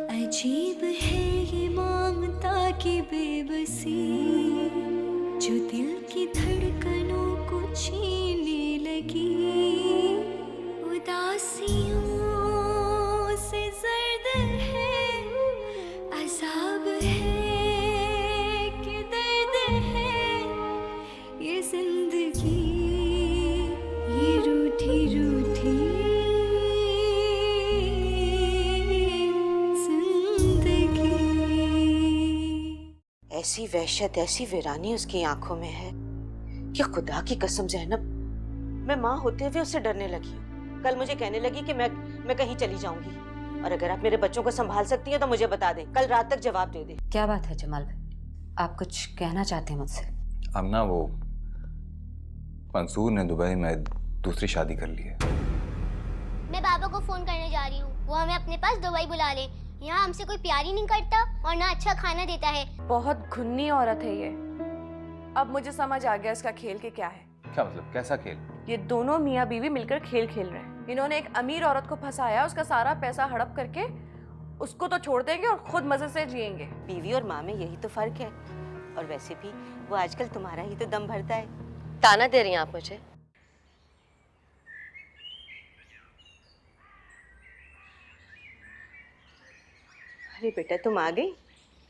अजीब है ये ममता की बेबसी, जो दिल की धड़कनों को छीनने लगी। उदासियों से जर्द है, अज़ाब है कि दर्द है, ये जिंदगी, ये रूठी रूठी जिंदगी। ऐसी वहशत, ऐसी वीरानी उसकी आंखों में है कि खुदा की कसम ज़ैनब, मैं माँ होते हुए उससे डरने लगी हूँ। कल मुझे कहने लगी कि मैं कहीं चली जाऊंगी, और अगर आप मेरे बच्चों को संभाल सकती हैं तो मुझे बता दें, कल रात तक जवाब दे दें। क्या बात है जमाल भाई, आप कुछ कहना चाहते हैं मुझसे? आमना, वो मंसूर ने दुबई में दूसरी शादी कर ली है। मैं बाबा को फोन करने जा रही हूँ, वो हमें अपने पास दुबई बुला ले। यहाँ हमसे कोई प्यार ही नहीं करता और ना अच्छा खाना देता है। बहुत घुन्नी औरत है ये। अब मुझे समझ आ गया इसका खेल के क्या है। क्या मतलब, कैसा खेल? ये दोनों मियाँ बीवी मिलकर खेल खेल रहे हैं। इन्होंने एक अमीर औरत को फंसाया, उसका सारा पैसा हड़प करके उसको तो छोड़ देंगे और खुद मजे से जिएंगे। बीवी और माँ में यही तो फर्क है। और वैसे भी वो आजकल तुम्हारा ही तो दम भरता है। ताना दे रही हैं आप मुझे? अरे बेटा, तुम आ गई?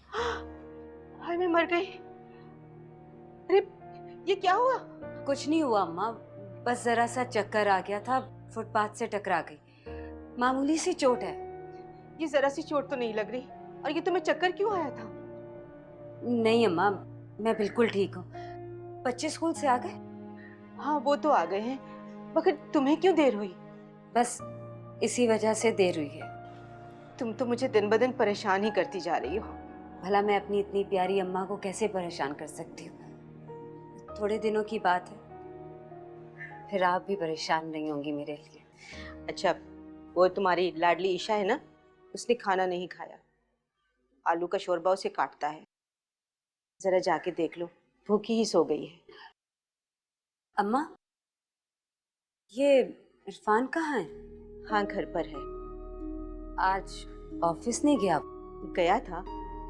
हाय, मैं मर गई। अरे ये क्या हुआ? कुछ नहीं हुआ अम्मा, बस जरा सा चक्कर आ गया था, फुटपाथ से टकरा गई, मामूली सी चोट है। ये जरा सी चोट तो नहीं लग रही। और ये तुम्हें चक्कर क्यों आया था? नहीं अम्मा, मैं बिल्कुल ठीक हूँ। बच्चे स्कूल से आ गए? हाँ, वो तो आ गए हैं, मगर तुम्हें क्यों देर हुई? बस इसी वजह से देर हुई है। तुम तो मुझे दिन ब दिन परेशान ही करती जा रही हो। भला मैं अपनी इतनी प्यारी अम्मा को कैसे परेशान कर सकती हूँ? थोड़े दिनों की बात है, फिर आप भी परेशान नहीं होंगी मेरे लिए। अच्छा, वो तुम्हारी लाडली ईशा है ना, उसने खाना नहीं खाया। आलू का शोरबा उसे काटता है, जरा जाके देख लो, भूखी ही सो गई है। अम्मा, ये इरफान कहाँ है? हाँ, घर पर है। आज ऑफिस नहीं गया? गया था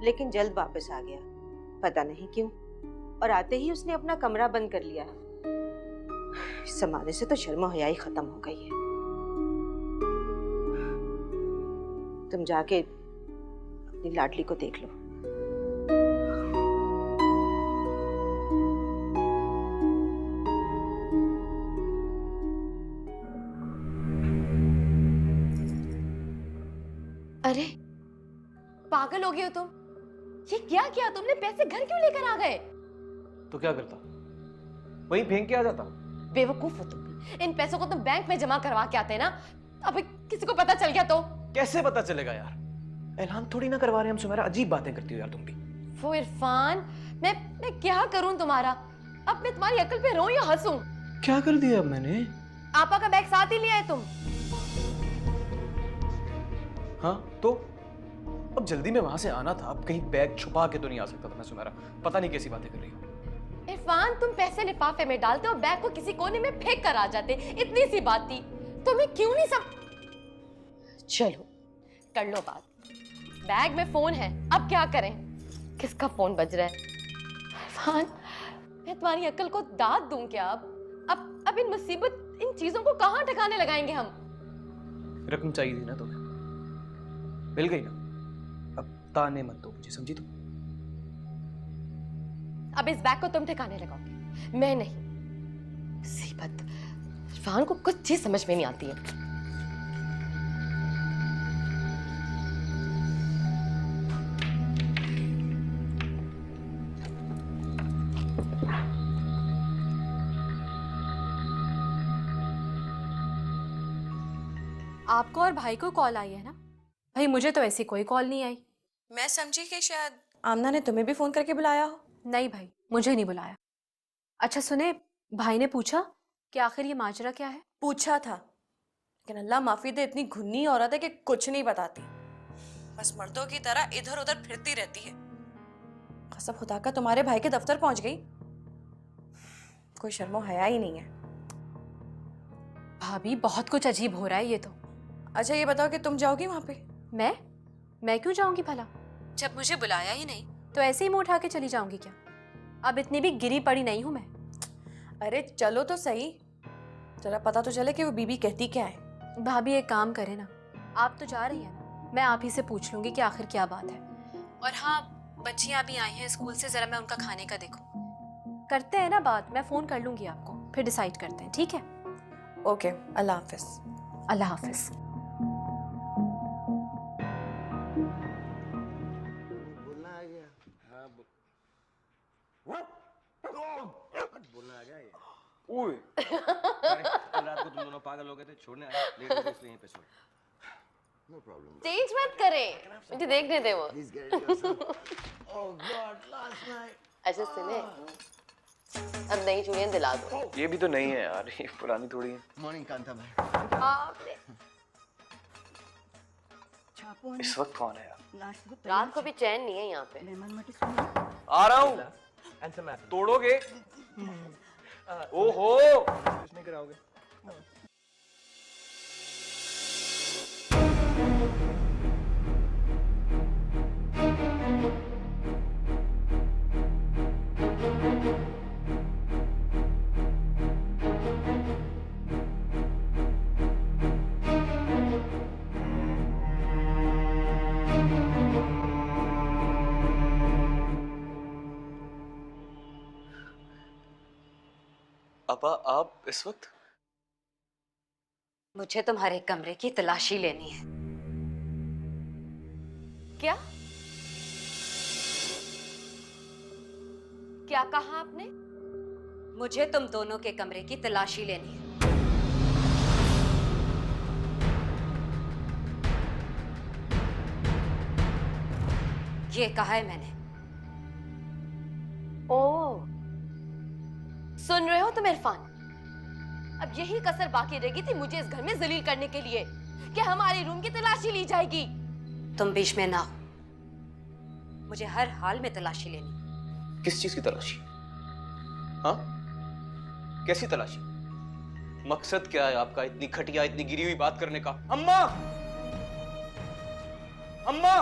लेकिन जल्द वापस आ गया, पता नहीं क्यों। और आते ही उसने अपना कमरा बंद कर लिया। इस जमाने से तो शर्म हया ही खत्म हो गई है। तुम जाके अपनी लाडली को देख लो। अरे पागल हो गए हो तुम? ये क्या किया तुमने? पैसे घर क्यों लेकर आ गए? तो क्या करता, वहीं फेंक के आ जाता। बेवकूफ हो तुम भी। इन पैसों को तुम बैंक में जमा करवा के आते ना। अबे किसी को पता चल गया तो? कैसे पता चलेगा यार, ऐलान थोड़ी ना करवा रहे हम। सुमेरा, अजीब बातें करती हो यार तुम भी। वो इरफान, मैं क्या करूं तुम्हारा? अब मैं तुम्हारी अकल पे रोऊं या हंसूं? क्या कर दिया अब मैंने? आपा का बैग साथ ही लिया है तुम? हाँ तो अब जल्दी में वहां से आना था, अब कहीं बैग छुपा के तो नहीं आ सकता था मैं। सुमेरा, पता नहीं कैसी बातें कर रही हो। इरफान, तुम पैसे लिफाफे में डालते और बैग को किसी कोने में फेंक कर आ जाते। इतनी सी बात थी, तुम्हें क्यों नहीं सब? चलो कर लो बात। बैग में फोन है, अब क्या करें? किसका फोन बज रहा है? इरफान, मैं तुम्हारी अक्ल को दाद दूं क्या? अब इन मुसीबत, इन चीजों को कहां ठिकाने लगाएंगे हम? रकम चाहिए थी ना तुम्हें, मिल गई ना। अब ताने मत दो मुझे, समझी तुम? अब इस बैग को तुम ठिकाने लगाओगे, मैं नहीं। मुसीबत, इरफान को कुछ चीज समझ में नहीं आती है। आपको और भाई को कॉल आई है ना? भाई मुझे तो ऐसी कोई कॉल नहीं आई। मैं समझी कि शायद आमना ने तुम्हें भी फोन करके बुलाया हो। नहीं भाई, मुझे नहीं बुलाया। अच्छा सुने, भाई ने पूछा कि आखिर ये माजरा क्या है? पूछा था, लेकिन अल्लाह माफी दे, इतनी घुन्नी औरत है कि कुछ नहीं बताती, बस मर्दों की तरह इधर उधर फिरती रहती है। कसम खुदा का तुम्हारे भाई के दफ्तर पहुंच गई, कोई शर्मो हया ही नहीं है। भाभी बहुत कुछ अजीब हो रहा है ये तो। अच्छा ये बताओ कि तुम जाओगी वहां पे? मैं क्यों जाऊंगी भला? जब मुझे बुलाया ही नहीं तो ऐसे ही मुंह उठा के चली जाऊंगी क्या? अब इतनी भी गिरी पड़ी नहीं हूं मैं। अरे चलो तो सही, जरा पता तो चले कि वो बीबी कहती क्या है। भाभी एक काम करे ना, आप तो जा रही हैं ना, मैं आप ही से पूछ लूंगी कि आखिर क्या बात है। और हाँ, बच्चियां भी आई हैं स्कूल से, जरा मैं उनका खाने का देखूं। करते हैं ना बात, मैं फोन कर लूंगी आपको, फिर डिसाइड करते हैं, ठीक है? ओके, अल्लाह हाफिज। अल्लाह हाफिज। बोलना आ गया। हाँ बोलना आ गया ये। ओए कल रात को तुम दोनों पागल हो गए थे, छोड़ने आए, लेट हो गए इसलिए यहीं पे छोड़। No problem. चेंज मत करें, मुझे देखने दे वो। Please get it yourself. Oh God, last night. अच्छा सुने, अब नई चूड़ियां दिला दो। ये भी तो नहीं है यार, ये पुरानी थोड़ी है। मॉर्निंग कांता भाई। आपने इस वक्त कौन है यार? रात को भी चैन नहीं है यहाँ पे। आ रहा हूँ। तोड़ोगे? ओहो, कुछ नहीं कराओगे? अपा, आप इस वक्त? मुझे तुम्हारे कमरे की तलाशी लेनी है। क्या क्या कहा आपने? मुझे तुम दोनों के कमरे की तलाशी लेनी है। ये कहा है मैंने। ओह, सुन रहे हो तुम इरफान? अब यही कसर बाकी रहेगी थी मुझे इस घर में जलील करने के लिए कि हमारे रूम की तलाशी ली जाएगी। तुम बीच में ना हो। मुझे हर हाल में तलाशी लेनी। किस चीज की तलाशी? हाँ, कैसी तलाशी? मकसद क्या है आपका इतनी घटिया, इतनी गिरी हुई बात करने का? अम्मा, अम्मा!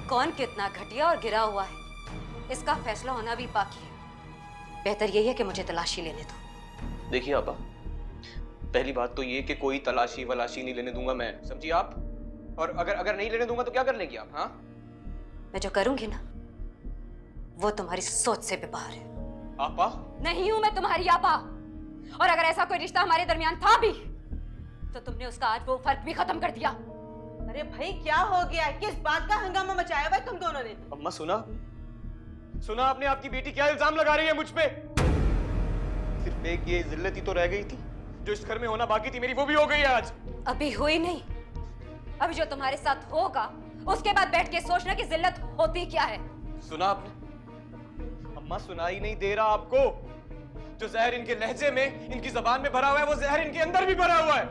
कौन कितना घटिया और गिरा हुआ है, इसका फैसला होना भी बाकी है। बेहतर यही है कि मुझे तलाशी लेने दो। देखिए आपा, पहली बात तो ये कि कोई तलाशी वलाशी नहीं लेने दूंगा मैं, समझिए आप? और अगर नहीं लेने दूंगा तो क्या कर लेंगी आप? हाँ, मैं जो करूंगी ना वो तुम्हारी सोच से भी बाहर है। आपा? नहीं हूं मैं तुम्हारी आपा, और अगर ऐसा कोई रिश्ता हमारे दरमियान था भी तो तुमने उसका आज वो फर्क भी खत्म कर दिया। अरे भाई क्या हो गया? किस बात का हंगामा मचाया हुआ है तुम दोनों ने? अम्मा सुना आपने? आपकी बेटी क्या इल्जाम लगा रही है मुझ पे? सिर्फ एक ये जिल्लत ही तो रह गई थी जो इस घर में होना बाकी थी मेरी, वो भी हो गई है आज। अभी हुई नहीं, अभी जो तुम्हारे साथ होगा उसके बाद बैठ के सोचना कि जिल्लत होती क्या है। सुना आपने? अम्मा सुनाई नहीं दे रहा आपको? जो जहर इनके लहजे में, इनकी जबान में भरा हुआ है, वो जहर इनके अंदर भी भरा हुआ है।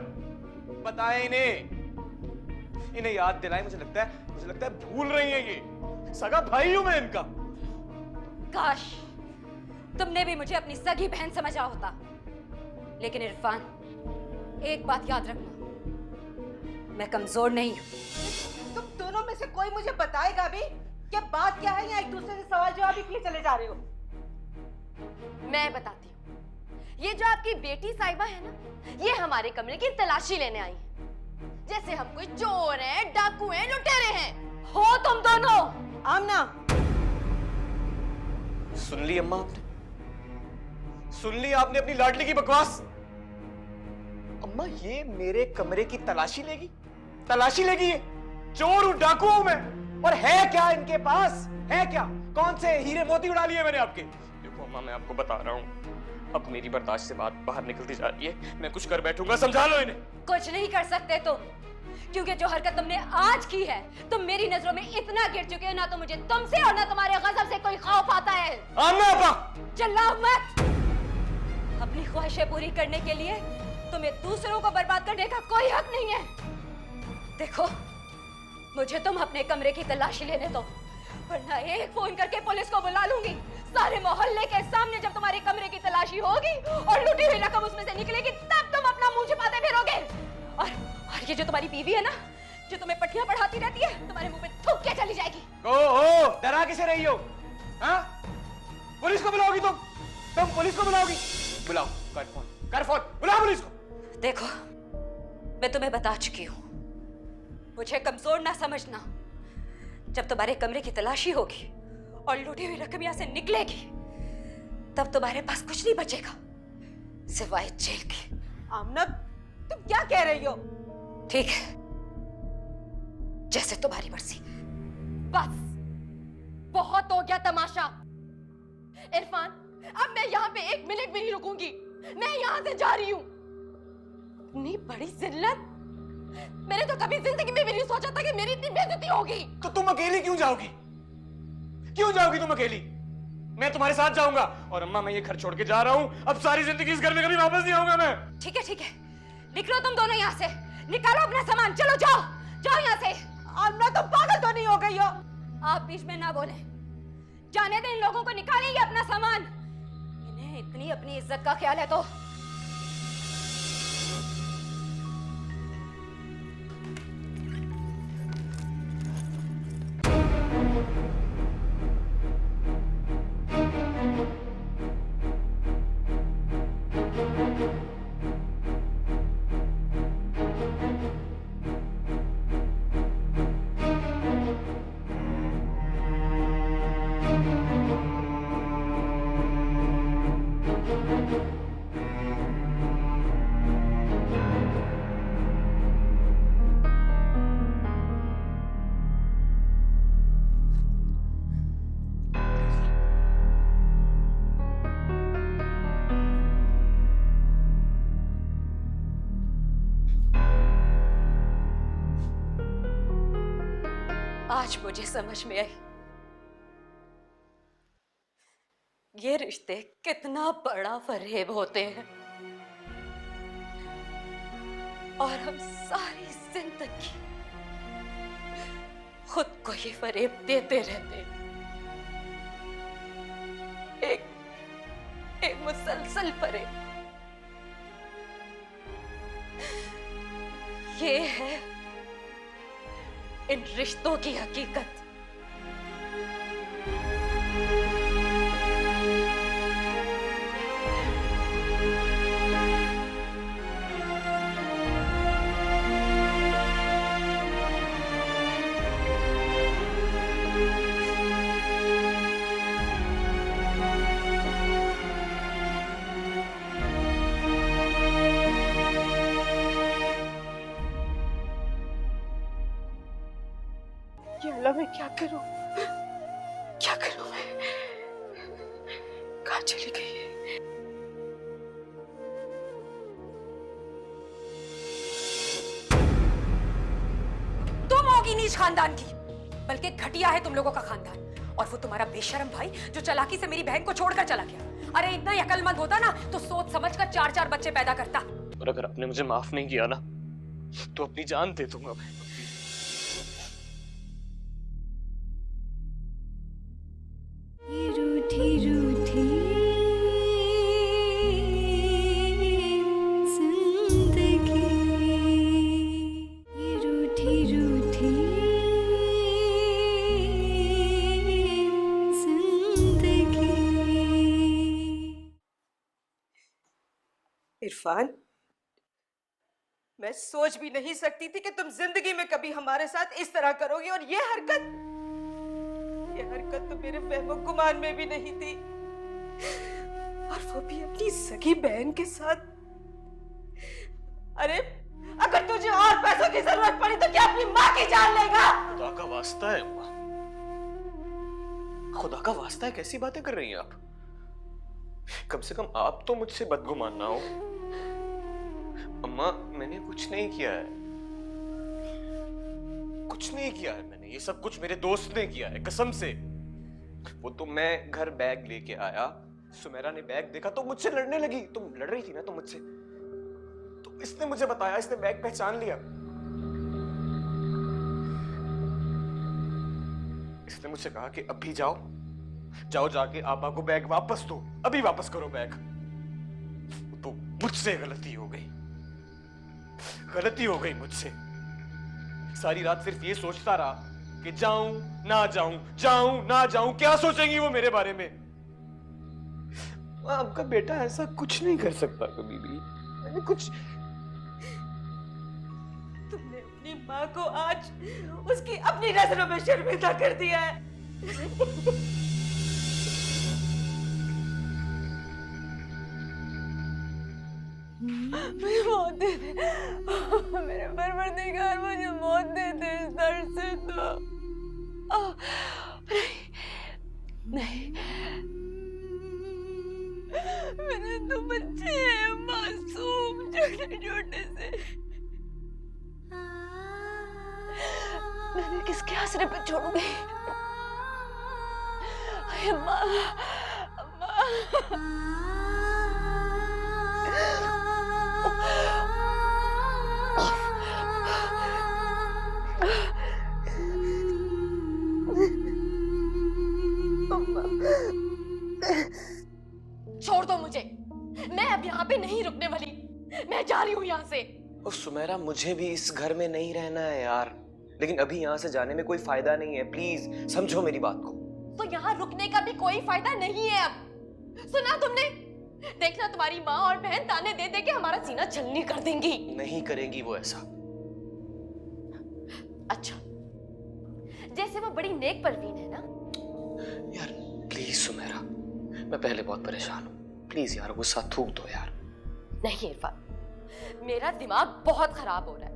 बताएं इन्हें याद दिलाएं। मुझे लगता है भूल रही है ये। सगा भाई हूं मैं इनका। काश तुमने भी मुझे अपनी सगी बहन समझा होता। लेकिन इरफान, एक बात याद रखना, मैं कमजोर नहीं हूं। तुम दोनों में से कोई मुझे बताएगा भी कि बात क्या है, या एक दूसरे से सवाल जवाब ही किए चले जा रहे हो? मैं बताती हूँ। ये जो आपकी बेटी साहिबा है ना, ये हमारे कमरे की तलाशी लेने आई है, जैसे हम कोई चोर हैं, डाकू हैं, लुटेरे हैं। हो तुम दोनों। आमना, सुन ली अम्मा आपने? सुन ली आपने अपनी लाडली की बकवास? अम्मा ये मेरे कमरे की तलाशी लेगी? तलाशी लेगी? ये चोर हूं, डाकू हूं मैं। और है क्या इनके पास? है क्या? कौन से हीरे मोती उड़ा लिए मैंने आपके? देखो अम्मा, मैं आपको बता रहा हूं, अब मेरी बर्दाश्त से बात बाहर निकलती जा रही है। मैं कुछ कर बैठूंगा, समझा लो इन्हें। कुछ नहीं कर सकते तुम, क्योंकि जो हरकत तुमने आज की है, तुम मेरी नजरों में इतना गिर चुके हो, ना तो मुझे तुमसे और ना तुम्हारे गजब से कोई खौफ आता है। आमना अपा! चिल्लाओ मत। अपनी ख्वाहिशें पूरी करने के लिए तुम्हें दूसरों को बर्बाद करने का कोई हक नहीं है। देखो, मुझे तुम अपने कमरे की तलाशी लेने दो, वरना एक फोन करके पुलिस को बुला लूंगी। सारे मोहल्ले के सामने जब तुम्हारे कमरे की तलाशी होगी और लूटी हुई रकम तुम उसमें से निकलेगी तब तुम अपना मुंह छिपाते फिरोगे। और ये जो तुम्हारी बीवी है ना, जो तुम्हें पट्टियां पढ़ाती रहती है, तुम्हारे मुंह पे थूक के चली जाएगी। ओ डरा किसे रही हो? हाँ? पुलिस को बुलाओगी तुम पुलिस को बुलाओगी? बुलाओ, कर फोन, बुलाओ पुलिस को। देखो, मैं तुम्हें बता चुकी हूँ, मुझे कमजोर ना समझना। जब तुम्हारे कमरे की तलाशी होगी और लूटी हुई रकम यहाँ से निकलेगी, तब तुम्हारे पास कुछ नहीं बचेगा सिवाय जेल के। आमना, तुम क्या कह रही हो? ठीक है, जैसे तुम्हारी मर्जी। बस बहुत हो गया तमाशा। इरफान, अब मैं यहाँ पे 1 मिनट भी नहीं रुकूंगी। मैं यहाँ से जा रही हूँ। इतनी बड़ी जिल्लत मैंने तो कभी जिंदगी में भी नहीं सोचा था कि मेरी इतनी बेइज्जती होगी। तो तुम अकेली क्यों जाओगी? क्यों जाओगी तुम अकेली? मैं तुम्हारे साथ जाऊंगा। और अम्मा, मैं ये घर छोड़ के जा रहा हूँ। अब सारी जिंदगी इस घर में कभी वापस नहीं आऊंगा मैं। ठीक है, निकलो तुम दोनों यहाँ से। निकालो अपना सामान, चलो जाओ यहाँ से। आमना, तुम पागल तो नहीं हो गई हो? आप बीच में ना बोले। जाने दें इन लोगों को, निकालिए अपना सामान। इन्हें इतनी अपनी इज्जत का ख्याल है तो। आज मुझे समझ में आई, ये रिश्ते कितना बड़ा फरेब होते हैं। और हम सारी जिंदगी खुद को ये फरेब देते रहते हैं। एक मुसलसल फरेब। ये है इन रिश्तों की हकीकत। मैं क्या करूं मैं? कहाँ चली गई है? तुम होगी नीच खानदान की, बल्कि घटिया है तुम लोगों का खानदान। और वो तुम्हारा बेशरम भाई जो चालाकी से मेरी बहन को छोड़कर चला गया। अरे इतना ही अक्लमंद होता ना तो सोच समझकर 4-4 बच्चे पैदा करता। और अगर आपने मुझे माफ नहीं किया ना तो अपनी जान दे दूंगा मैं। ये रूठी रूठी जिंदगी, ये रूठी रूठी जिंदगी। इरफान, मैं सोच भी नहीं सकती थी कि तुम जिंदगी में कभी हमारे साथ इस तरह करोगी। और ये हरकत तो मेरे फहमो गुमान में भी नहीं थी, और वो भी अपनी सगी बहन के साथ। अरे अगर तुझे और पैसों की जरूरत पड़ी तो क्या अपनी माँ की जान लेगा? खुदा का वास्ता है अम्मा, खुदा का वास्ता है, कैसी बातें कर रही हैं आप? कम से कम आप तो मुझसे बदगुमान ना हो। अम्मा, मैंने कुछ नहीं किया है, कुछ नहीं किया है मैंने। ये सब कुछ मेरे दोस्त ने किया है, कसम से। वो तो मैं घर बैग लेके आया, सुमेरा ने बैग देखा तो मुझसे लड़ने लगी। तुम लड़ रही थी ना तो मुझसे, तो इसने मुझे बताया, इसने बैग पहचान लिया। इसने मुझसे कहा कि अभी जाओ जाके आपा को बैग वापस दो, अभी वापस करो बैग। तो मुझसे गलती हो गई, गलती हो गई मुझसे। सारी रात सिर्फ ये सोचता रहा कि जाऊं ना जाऊं, जाऊं ना जाऊं, क्या सोचेंगी वो मेरे बारे में। आपका बेटा ऐसा कुछ नहीं कर सकता कभी भी। मैंने कुछ, तुमने अपनी माँ को आज उसकी अपनी नजरों में शर्मिंदा कर दिया है। मुझे मौत दे दे, मेरे परवरदिगार मुझे मौत दे दे इस दर्द से तो। नहीं, मेरे तो बच्चे हैं मासूम, छोटे छोटे से। मैंने किसके आसरे पे छोड़ूंगी? अम्मा, अम्मा। छोड़ दो मुझे, मैं अब यहाँ पे नहीं रुकने वाली। मैं जा रही हूँ यहाँ से। ओ सुमेरा, मुझे भी इस घर में नहीं रहना है यार, लेकिन अभी यहाँ से जाने में कोई फायदा नहीं है। प्लीज समझो मेरी बात को। तो यहाँ रुकने का भी कोई फायदा नहीं है अब। सुना तुमने? देखना तुम्हारी माँ और बहन ताने दे दे के हमारा सीना छलनी कर देंगी। नहीं करेगी वो ऐसा। अच्छा, जैसे वो बड़ी नेक परवीन है ना। यार प्लीज सुमेरा, मैं पहले बहुत परेशान हूँ। प्लीज यार गुस्सा थूक दो यार। नहीं इरफान, मेरा दिमाग बहुत खराब हो रहा है।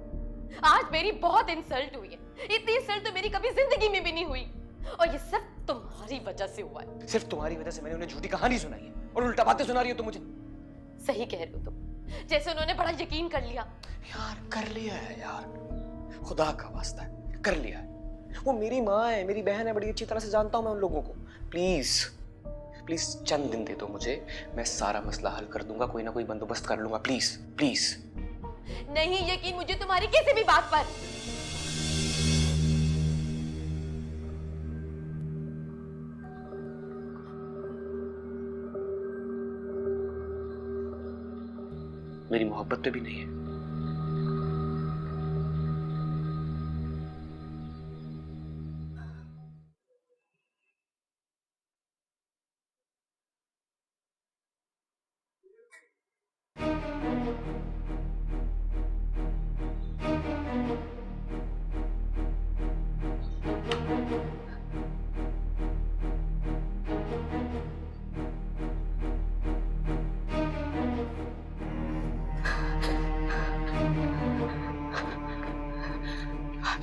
आज मेरी बहुत इंसल्ट हुई है। इतनी इंसल्ट तो मेरी कभी जिंदगी में भी नहीं हुई, और ये सिर्फ तुम्हारी वजह से हुआ है। सिर्फ तुम्हारी वजह से मैंने उन्हें झूठी कहानी सुनाई है और उल्टा बातें सुना रही हो तुम मुझे। सही कह रहे हो तुम, जैसे उन्होंने बड़ा यकीन कर लिया। यार कर लिया है यार, खुदा का वास्ता है कर लिया है। वो मेरी माँ है, मेरी बहन है, बड़ी अच्छी तरह से जानता हूँ मैं उन लोगों को। प्लीज प्लीज चंद दिन दे दो मुझे, मैं सारा मसला हल कर दूंगा, कोई ना कोई बंदोबस्त कर लूंगा। Please please. नहीं यकीन मुझे तुम्हारी किसी भी बात पर। मेरी मोहब्बत पे भी नहीं है।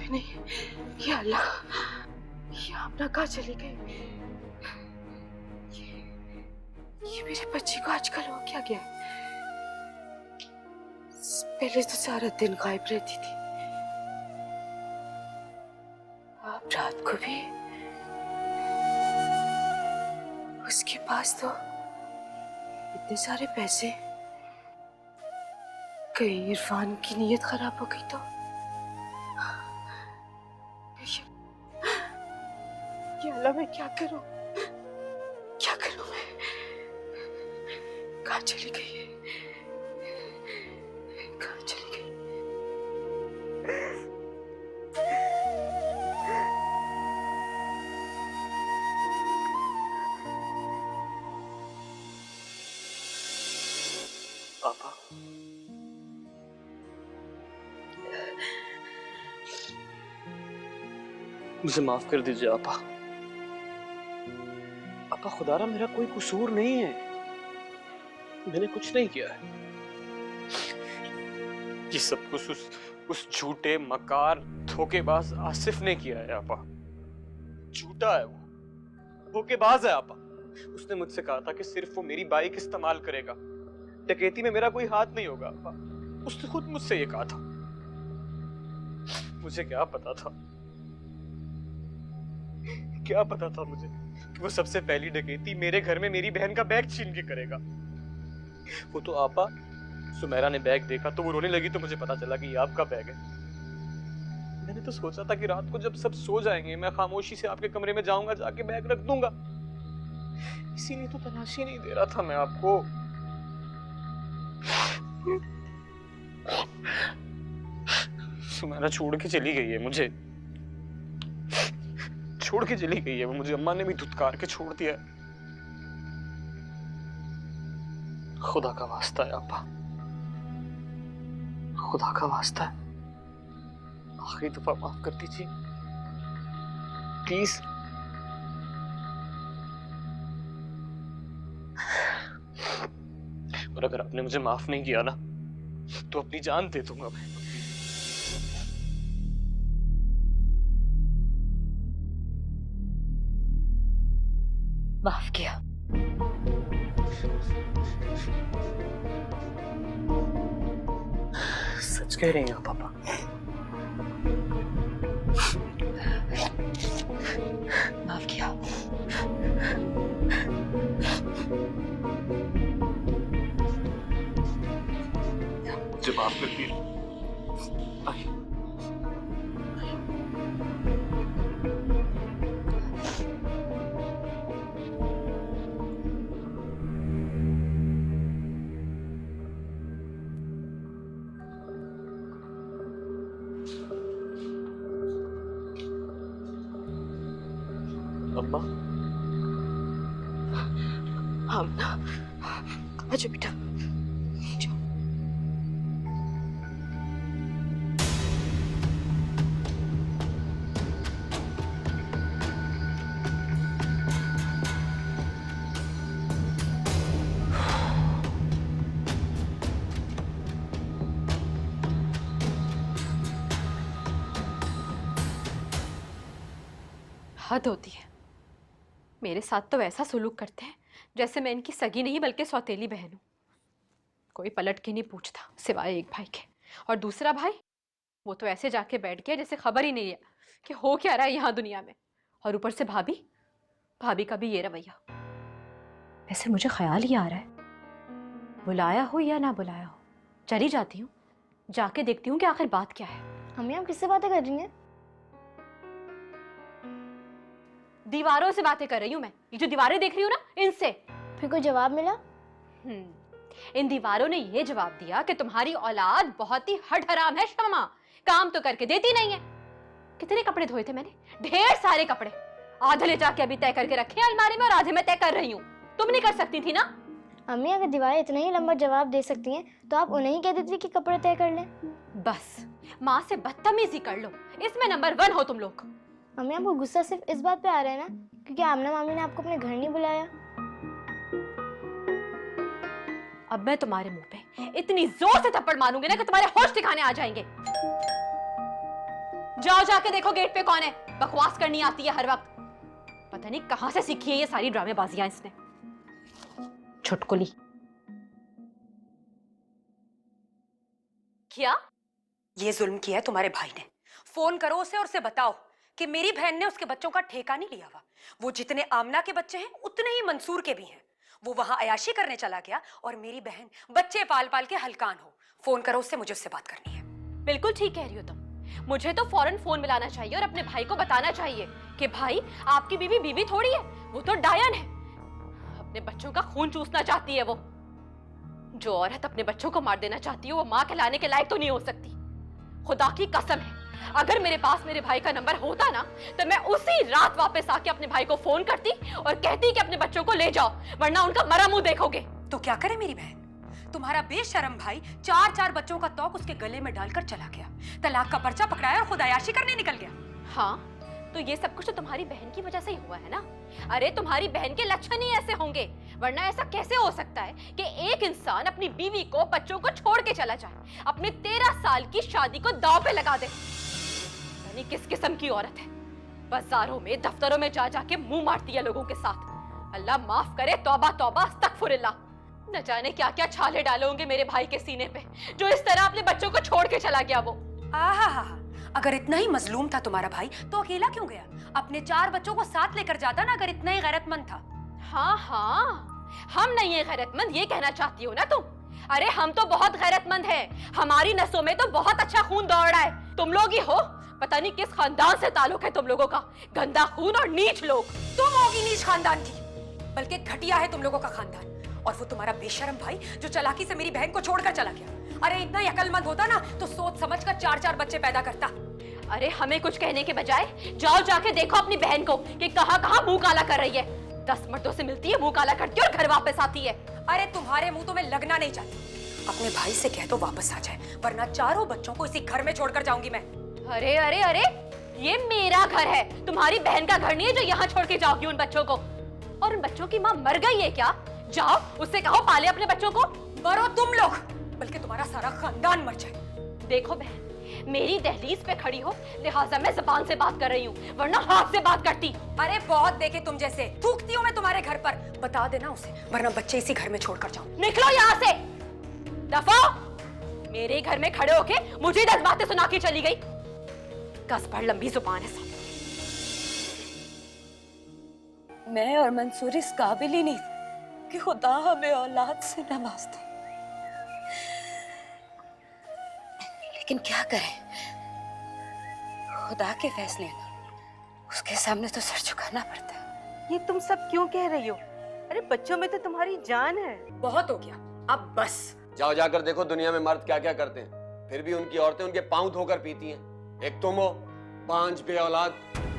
नहीं, ये अल्लाह, ये अपना कहाँ चली गई? ये मेरे बच्ची को आजकल हो क्या गया? पहले तो सारा दिन गायब रहती थी, अब रात को भी। उसके पास तो इतने सारे पैसे, कहीं इरफान की नीयत खराब हो गई तो? ये अल्लाह, मैं क्या करूं? क्या करूं मैं? कहाँ चली गई है? कहाँ चली गई? पापा, मुझे माफ कर दीजिए आपा। आपा खुदारा मेरा कोई कसूर नहीं है, मैंने कुछ नहीं किया है। ये सब कुछ उस झूठे मकार धोखेबाज आसिफ ने किया है आपा। झूठा है वो, धोखेबाज है आपा। उसने मुझसे कहा था कि सिर्फ वो मेरी बाइक इस्तेमाल करेगा, डकैती में मेरा कोई हाथ नहीं होगा आपा। उसने खुद मुझसे ये कहा था। मुझे क्या पता था, क्या पता था मुझे कि वो सबसे पहली डकैती मेरे घर में मेरी बहन का बैग छीन के करेगा। वो तो आपा, सुमेरा ने बैग देखा तो वो रोने लगी, तो मुझे पता चला कि ये आपका बैग है। मैंने तो सोचा था कि रात को जब सब सो जाएंगे मैं खामोशी से आपके कमरे में जाऊंगा, जाके बैग रख दूंगा। इसीलिए तो तलाशी नहीं दे रहा था मैं आपको। सुनैना छोड़ के चली गई है मुझे, छोड़ के चली गई है वो मुझे। अम्मा ने भी धुतकार के छोड़ दिया है। खुदा का वास्ता है अब्बा, खुदा का वास्ता है, आखिरी दफा माफ कर दीजिए प्लीज। और अगर आपने मुझे माफ नहीं किया ना तो अपनी जान दे दूंगा मैं। माफ किया। सच कह रही हैं पापा? माफ किया। मुझे माफ कर दिया। अम्मा, आमना, आजा बेटा। हद होती है। मेरे साथ तो ऐसा सुलूक करते हैं जैसे मैं इनकी सगी नहीं बल्कि सौतेली बहन हूँ। कोई पलट के नहीं पूछता सिवाय एक भाई के, और दूसरा भाई वो तो ऐसे जाके बैठ गया जैसे खबर ही नहीं है कि हो क्या रहा है यहाँ दुनिया में। और ऊपर से भाभी, भाभी का भी ये रवैया। वैसे मुझे ख्याल ही आ रहा है, बुलाया हो या ना बुलाया हो, चली जाती हूँ, जाके देखती हूँ कि आखिर बात क्या है। अम्मी आप किससे बातें कर रही हैं? दीवारों से बातें कर रही हूँ मैं। ये जो दीवारें देख रही हूँ ना, इनसे। फिर कोई जवाब मिला? इन दीवारों ने ये जवाब दिया कि तुम्हारी औलाद बहुत ही हट हराम है शम्मा, काम तो करके देती नहीं है। कितने कपड़े धोए थे मैंने, ढेर सारे कपड़े। आधे ले जाके अभी तय करके रखे हैं अलमारी में और आधे मैं तय कर रही हूँ। तुम नहीं कर सकती थी ना? अम्मी अगर दीवारें इतना ही लंबा जवाब दे सकती हैं तो आप उन्हें ही कह देती कि कपड़े तय कर लें। बस माँ से बदतमीजी कर लो, इसमें नंबर 1 हो तुम लोग। अम्मी आपको गुस्सा सिर्फ इस बात पे आ रहा है ना क्योंकि आमना मामी ने आपको अपने घर नहीं बुलाया। अब मैं तुम्हारे मुंह पे इतनी जोर से थप्पड़ मारूंगी ना कि तुम्हारे होश ठिकाने आ जाएंगे। जाओ जाके देखो गेट पे कौन है। बकवास करनी आती है हर वक्त। पता नहीं कहां से सीखी है ये सारी ड्रामेबाजियां इसने। छुटकुली। क्या ये जुल्म किया है तुम्हारे भाई ने। फोन करो उसे और उसे बताओ कि मेरी बहन ने उसके बच्चों का ठेका नहीं लिया हुआ। वो जितने आमना के बच्चे हैं उतने ही मंसूर के भी हैं। वो वहां अयाशी करने चला गया और मेरी बहन बच्चे पाल पाल के हलकान हो। फोन करो उससे, मुझे उससे बात करनी है। बिल्कुल ठीक कह रही हो तुम। मुझे तो फौरन फोन मिलाना चाहिए और अपने भाई को बताना चाहिए कि भाई आपकी बीवी बीवी थोड़ी है, वो तो डायन है। अपने बच्चों का खून चूसना चाहती है वो। जो औरत अपने बच्चों को मार देना चाहती है वो मां कहलाने के लायक तो नहीं हो सकती। खुदा की कसम है, अगर मेरे पास मेरे भाई का नंबर होता ना तो मैं उसी रात वापस आके अपने भाई को फोन करती और कहती कि अपने बच्चों को ले जाओ, वरना उनका मरा मुंह देखोगे। तो क्या करे मेरी बहन? तुम्हारा बेशरम भाई 4-4 बच्चों का तौक उसके गले में डालकर चला गया, तलाक का पर्चा पकड़ाया और खुद अयाशी करने निकल गया। हाँ, तो ये सब कुछ तो तुम्हारी बहन की वजह से ही हुआ है ना। अरे तुम्हारी बहन के लक्षण ही ऐसे होंगे, वरना ऐसा कैसे हो सकता है कि एक इंसान अपनी बीवी को बच्चों को छोड़ के चला जाए, अपने 13 साल की शादी को दांव पे लगा दे। यानी किस किस्म की औरत है, बाजारों में दफ्तरों में जा जाके मुंह मारती है लोगों के साथ। अल्लाह माफ करे, तौबा तौबा अस्तगफुरुल्लाह। न जाने क्या क्या छाले डालोगे मेरे भाई के सीने पे, जो इस तरह अपने बच्चों को छोड़ के चला गया वो। आहा, अगर इतना ही मजलूम था तुम्हारा भाई तो अकेला क्यों गया? अपने 4 बच्चों को साथ लेकर जाता ना, अगर इतना ही गैरतमंद था। हाँ हाँ, हम नहीं है गैरतमंद, ये कहना चाहती हो ना तुम? अरे हम तो बहुत गैरतमंद हैं, हमारी नसों में तो बहुत अच्छा खून दौड़ रहा है। तुम लोग ही हो, पता नहीं किस खानदान से ताल्लुक है तुम लोगों का, गंदा खून और नीच लोग। तुम होगी नीच खानदान की, बल्कि घटिया है तुम लोगों का खानदान। और वो तुम्हारा बेशरम भाई जो चालाकी से मेरी बहन को छोड़कर चला गया। अरे इतना ही अक्लमंद होता ना तो सोच समझ कर 4-4 बच्चे पैदा करता। अरे हमें कुछ कहने के बजाय जाओ जाके देखो अपनी बहन को कि कहाँ कहाँ मुंह काला कर रही है। 10 मर्दों से मिलती है, मुंह काला करती है और घर वापस आती है। अरे तुम्हारे मुंह तो मैं लगना नहीं चाहती। अपने भाई से कह तो वापस आ जाए, वरना चारों बच्चों को इसी घर में छोड़कर जाऊंगी मैं। अरे अरे अरे, ये मेरा घर है, तुम्हारी बहन का घर नहीं है जो यहाँ छोड़ के जाओगी उन बच्चों को। और उन बच्चों की माँ मर गई है क्या? जाओ उससे कहो पाले अपने बच्चों को। मरो तुम लोग, बल्कि तुम्हारा सारा खानदान मर जाए। देखो बहन, मेरी दहलीज पे खड़ी हो, लिहाजा मैं जुबान से बात कर रही हूँ, वरना हाथ से बात करती। अरे बहुत देखे तुम जैसे, थूकती हूँ मैं तुम्हारे घर पर। बता देना उसे, वरना बच्चे इसी घर में छोड़कर जाऊं। निकलो यहाँ से, दफा। मेरे घर में खड़े होके मुझे 10 बातें सुना के चली गई। कस भर लंबी जुबान है सब। मैं और मंसूर इस काबिल ही नहीं कि खुदा हमें औलाद से नवाज दे, लेकिन क्या करें, खुदा के फैसले ना, उसके सामने तो सर झुकाना पड़ता है। ये तुम सब क्यों कह रही हो? अरे बच्चों में तो तुम्हारी जान है। बहुत हो गया, अब बस। जाओ जाकर देखो दुनिया में मर्द क्या क्या करते हैं, फिर भी उनकी औरतें उनके पांव धोकर पीती हैं। एक तुम हो 5 बे औलाद,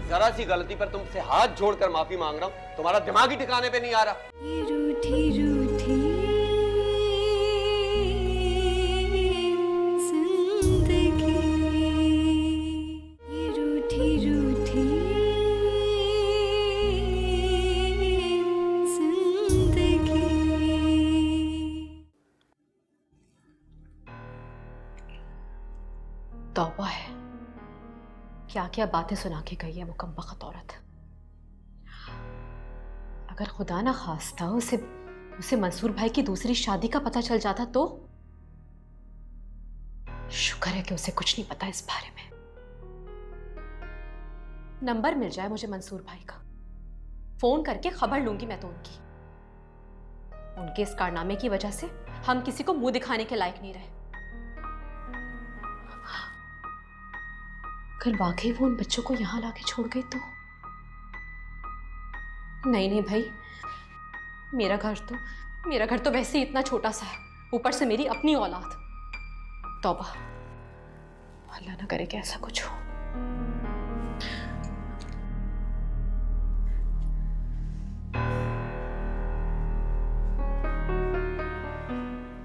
जरा सी गलती पर तुमसे हाथ जोड़कर माफी मांग रहा हूँ, तुम्हारा दिमाग ही ठिकाने पे नहीं आ रहा। ये रूठी रूठी जिंदगी, ये रूठी रूठी जिंदगी। तौबा है, क्या क्या बातें सुना के गई है वो कमबख्त औरत। अगर खुदा ना खास्ता उसे मंसूर भाई की दूसरी शादी का पता चल जाता तो? शुक्र है कि उसे कुछ नहीं पता इस बारे में। नंबर मिल जाए मुझे मंसूर भाई का, फोन करके खबर लूंगी मैं तो उनकी। उनके इस कारनामे की वजह से हम किसी को मुंह दिखाने के लायक नहीं रहे। अगर वाकई वो उन बच्चों को यहां लाके छोड़ गई तो? नहीं नहीं भाई, मेरा घर तो वैसे ही इतना छोटा सा है, ऊपर से मेरी अपनी औलाद। तौबा, अल्लाह ना करे कि ऐसा कुछ हो।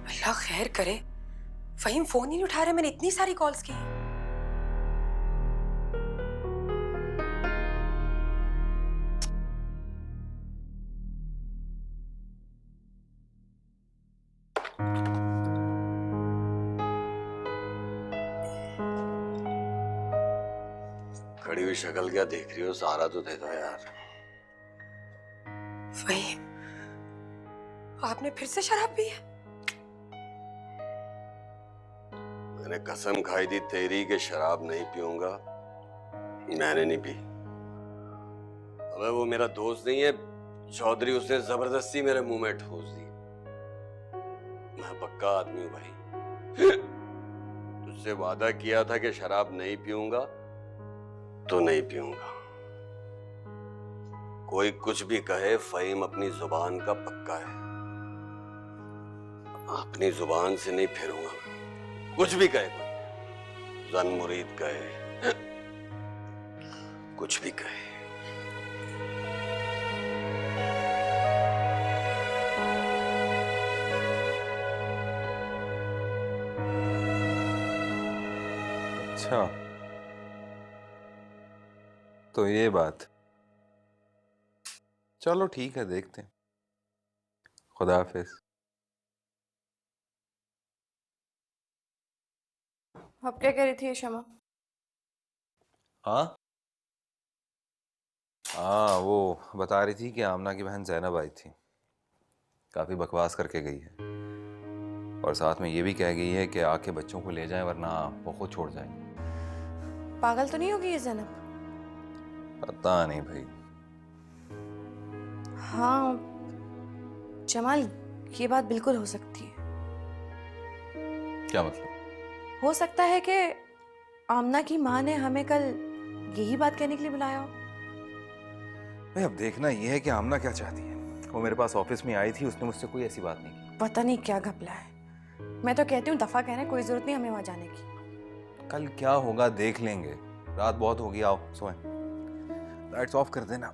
अल्लाह खैर करे, फहीम फोन ही नहीं उठा रहे, मैंने इतनी सारी कॉल्स की। खड़ी हुई शक्ल क्या देख रही हो? सहारा तो दे दो यार। फहीम, आपने फिर से शराब पी है? मैंने कसम खाई थी तेरी कि शराब नहीं पीऊंगा, मैंने नहीं पी। अबे वो मेरा दोस्त नहीं है चौधरी, उसने जबरदस्ती मेरे मुंह में ठूस दी। मैं पक्का आदमी हूं भाई। तुझसे वादा किया था कि शराब नहीं पीऊंगा तो नहीं पीऊंगा। कोई कुछ भी कहे, फहीम अपनी जुबान का पक्का है, अपनी जुबान से नहीं फिरूंगा मैं। कुछ भी कहे कोई, जन मुरीद कहे, कुछ भी कहे। अच्छा, तो ये बात। चलो ठीक है, देखते हैं। खुदा हाफिज। आप क्या कह रही थी शमा? हाँ हाँ, वो बता रही थी कि आमना की बहन जैनब आई थी, काफी बकवास करके गई है, और साथ में ये भी कह गई है कि आके बच्चों को ले जाएं वरना वो खुद छोड़ जाएंगे। पागल तो नहीं होगी ये जैनब? पता नहीं भाई। हाँ जमाल, ये बात बिल्कुल हो सकती है। क्या मतलब? हो सकता है कि आमना की माँ ने हमें कल यही बात कहने के लिए बुलाया हो। भाई अब देखना ये है कि आमना क्या चाहती है। वो मेरे पास ऑफिस में आई थी, उसने मुझसे कोई ऐसी बात नहीं की। पता नहीं क्या घपला है, मैं तो कहती हूँ दफा कहना, कोई जरूरत नहीं हमें वहां जाने की। कल क्या होगा देख लेंगे, रात बहुत होगी, आओ सोएं। लाइट्स ऑफ कर देना।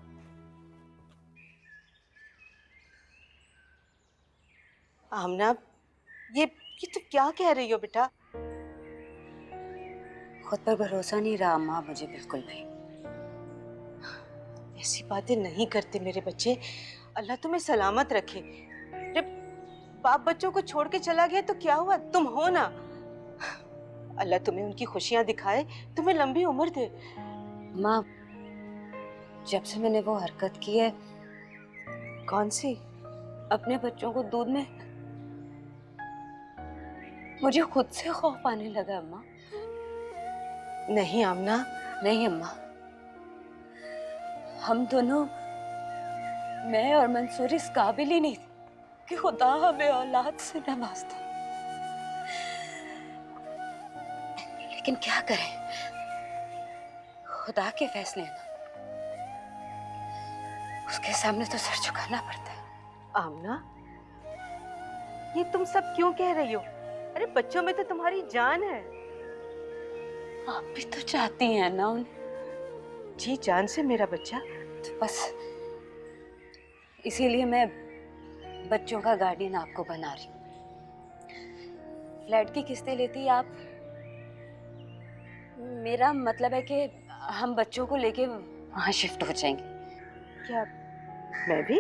आमना, ये तुम क्या कह रही हो बेटा? खुद पर भरोसा नहीं रहा अम्मा मुझे बिल्कुल भी। ऐसी बातें नहीं करते मेरे बच्चे। अल्लाह तुम्हें सलामत रखे। जब बाप बच्चों को छोड़ के चला गया तो क्या हुआ, तुम हो ना। अल्लाह तुम्हें उनकी खुशियां दिखाए, तुम्हें लंबी उम्र दे। माँ, जब से मैंने वो हरकत की है। कौन सी? अपने बच्चों को दूध में, मुझे खुद से खौफ आने लगा अम्मा। नहीं आमना, नहीं अम्मा, हम दोनों, मैं और मंसूर, इस काबिल ही नहीं थे कि खुदा हमें औलाद से नवाजता। लेकिन क्या करें, खुदा के फैसले हैं ना, उसके सामने तो सर झुकाना पड़ता है। आमना, ये तुम सब क्यों कह रही हो? अरे बच्चों में तो तुम्हारी जान है। आप भी तो चाहती हैं ना उन्हें? जी जान से मेरा बच्चा। तो बस इसीलिए मैं बच्चों का गार्डियन आपको बना रही हूँ। फ्लैट की किस्तें लेती आप। मेरा मतलब है कि हम बच्चों को लेके वहां शिफ्ट हो जाएंगे। क्या मैं भी?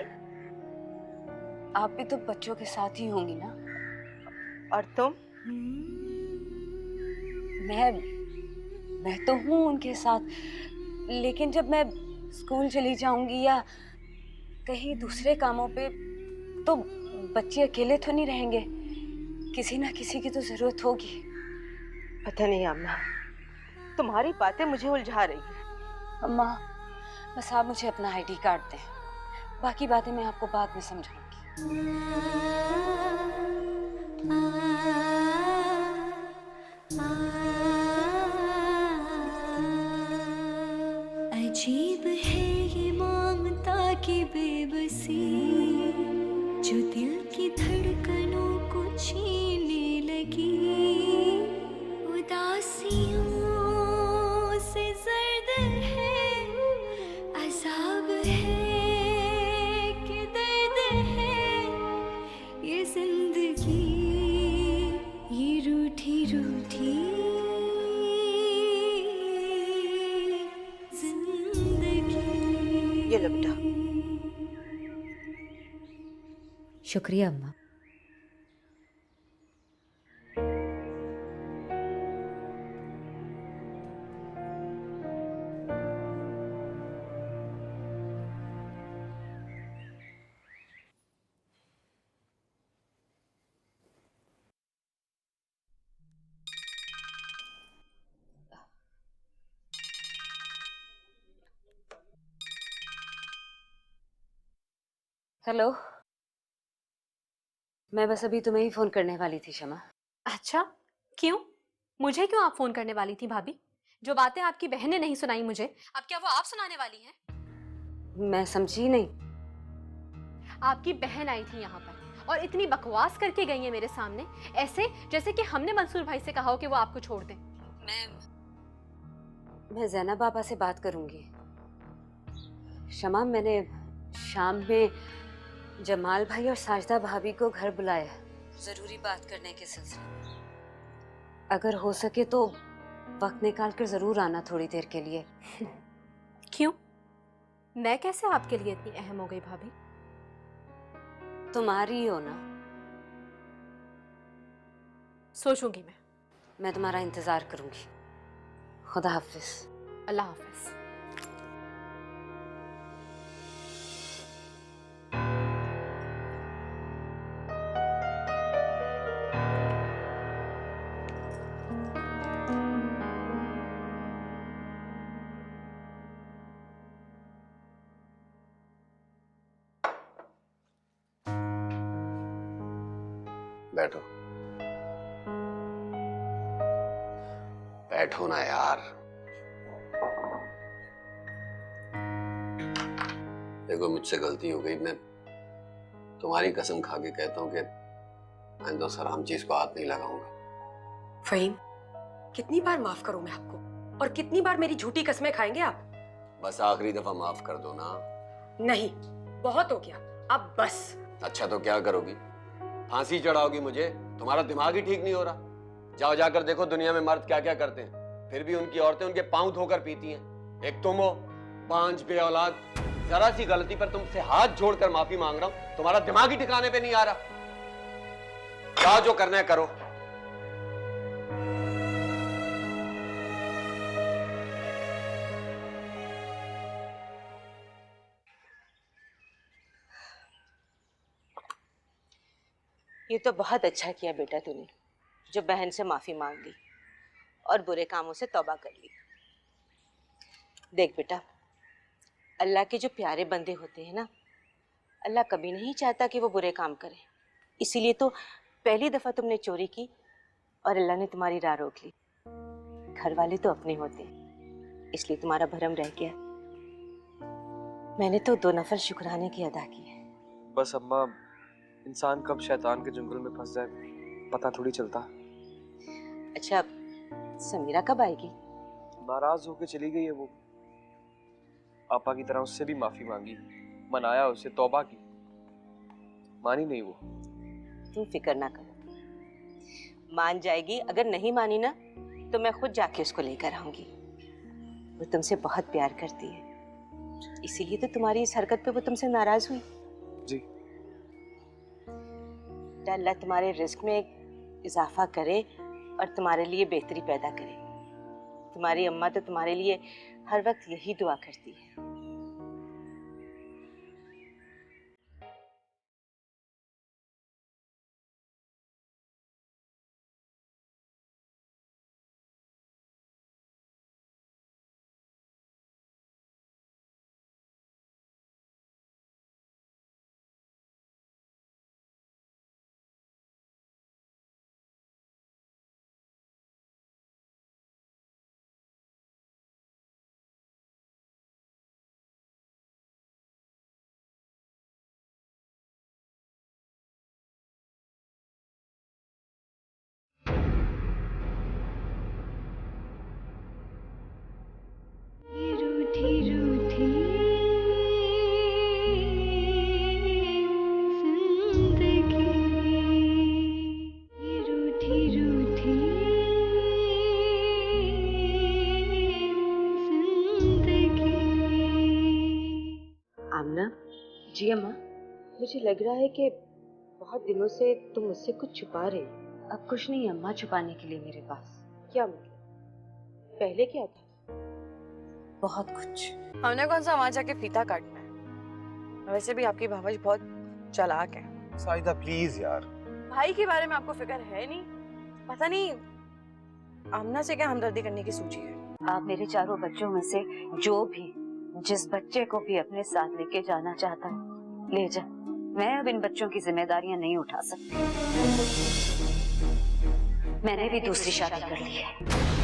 आप भी तो बच्चों के साथ ही होंगी ना? और तुम? मैं तो हूँ उनके साथ, लेकिन जब मैं स्कूल चली जाऊंगी या कहीं दूसरे कामों पे तो बच्चे अकेले तो नहीं रहेंगे। किसी ना किसी की तो जरूरत होगी। पता नहीं आमना, तुम्हारी बातें मुझे उलझा रही हैं। अम्मा, बस आप मुझे अपना आईडी कार्ड दें, बाकी बातें मैं आपको बाद में समझाऊंगी। अजीब है ये ममता की बेबसी, जो दिल की धड़कनों को छीनने लगी। उदासियों से जर्द है, अज़ाब है कि दर्द है। ये जिंदगी, ये रूठी रूठी ये लो बेटा। शुक्रिया अम्मा। हेलो, मैं बस अभी तुम्हें ही फोन करने वाली थी शमा। अच्छा, क्यों? मुझे क्यों आप फोन करने वाली थी भाभी? जो बातें आपकी बहन ने नहीं सुनाई मुझे, अब क्या वो आप सुनाने वाली हैं? मैं समझी नहीं। आपकी बहन आई थी यहाँ पर और इतनी बकवास करके गई है मेरे सामने, ऐसे जैसे कि हमने मंसूर भाई से कहा हो कि वो आपको छोड़ दें। मैं ज़ैनब बाबा से बात करूंगी। शमा, मैंने शाम में जमाल भाई और साजदा भाभी को घर बुलाया, जरूरी बात करने के सिलसिले में। अगर हो सके तो वक्त निकाल कर जरूर आना थोड़ी देर के लिए। क्यों? मैं कैसे आपके लिए इतनी अहम हो गई भाभी? तुम्हारी हो ना। सोचूंगी मैं तुम्हारा इंतजार करूंगी। खुदा हाफिज। अल्लाह हाफिज। बैठो, बैठो ना यार। देखो, मुझसे गलती हो गई। मैं तुम्हारी कसम खा के कहता हूँ कि आइंदा सर हम चीज को हाथ नहीं लगाऊंगा। फहीम, कितनी बार माफ करूं मैं आपको, और कितनी बार मेरी झूठी कसमें खाएंगे आप? बस आखिरी दफा माफ कर दो ना। नहीं, बहुत हो गया अब बस। अच्छा तो क्या करोगी? फांसी चढ़ाओगी मुझे? तुम्हारा दिमाग ही ठीक नहीं हो रहा। जाओ जाकर देखो दुनिया में मर्द क्या क्या करते हैं, फिर भी उनकी औरतें उनके पांव धोकर पीती हैं। एक तुम हो, पांच बे औलाद। जरा सी गलती पर तुमसे हाथ जोड़कर माफी मांग रहा हूं, तुम्हारा दिमाग ही ठिकाने पे नहीं आ रहा। जाओ जो करना है करो। ये तो बहुत अच्छा किया बेटा तूने, जो बहन से माफी मांग ली और बुरे कामों से तौबा कर ली। देख बेटा, अल्लाह के जो प्यारे बंदे होते हैं ना, अल्लाह कभी नहीं चाहता कि वो बुरे काम करें। इसीलिए तो पहली दफा तुमने चोरी की और अल्लाह ने तुम्हारी राह रोक ली। घर वाले तो अपने होते हैं, इसलिए तुम्हारा भरम रह गया। मैंने तो 2 नफल शुक्राने की अदा की है। बस अम्मा, इंसान कब शैतान के जंगल में फंस जाए पता थोड़ी चलता। अच्छा, समीरा कब आएगी? नाराज होके चली गई है वो। आपा की तरह उससे भी माफी मांगी, मनाया उसे, तौबा की, मानी नहीं वो। तुम फिक्र ना करो, मान जाएगी। अगर नहीं मानी ना तो मैं खुद जाके उसको लेकर आऊंगी। वो तुमसे बहुत प्यार करती है, इसीलिए तो तुम्हारी इस हरकत पे वो तुमसे नाराज हुई। जी। अल्लाह तुम्हारे रिस्क में इजाफा करे और तुम्हारे लिए बेहतरी पैदा करे। तुम्हारी अम्मा तो तुम्हारे लिए हर वक्त यही दुआ करती है। रूठी रूठी जिंदगी, रूठी रूठी जिंदगी। आमना जी अम्मा, मुझे लग रहा है कि बहुत दिनों से तुम मुझसे कुछ छुपा रहे हो। अब कुछ नहीं अम्मा छुपाने के लिए मेरे पास। क्या मतलब? पहले क्या था? बहुत कुछ। हमने कौन सा वहां जाके फीता काटना है? वैसे भी आपकी भावज बहुत चालाक है। साहिदा प्लीज यार। भाई के बारे में आपको फिक्र है नहीं? पता नहीं आमना से क्या हमदर्दी करने की सोची है। आप मेरे चारों बच्चों में से जो भी, जिस बच्चे को भी अपने साथ लेके जाना चाहता है ले जा। मैं अब इन बच्चों की जिम्मेदारियां नहीं उठा सकती। मैंने भी दूसरी शादी कर ली है।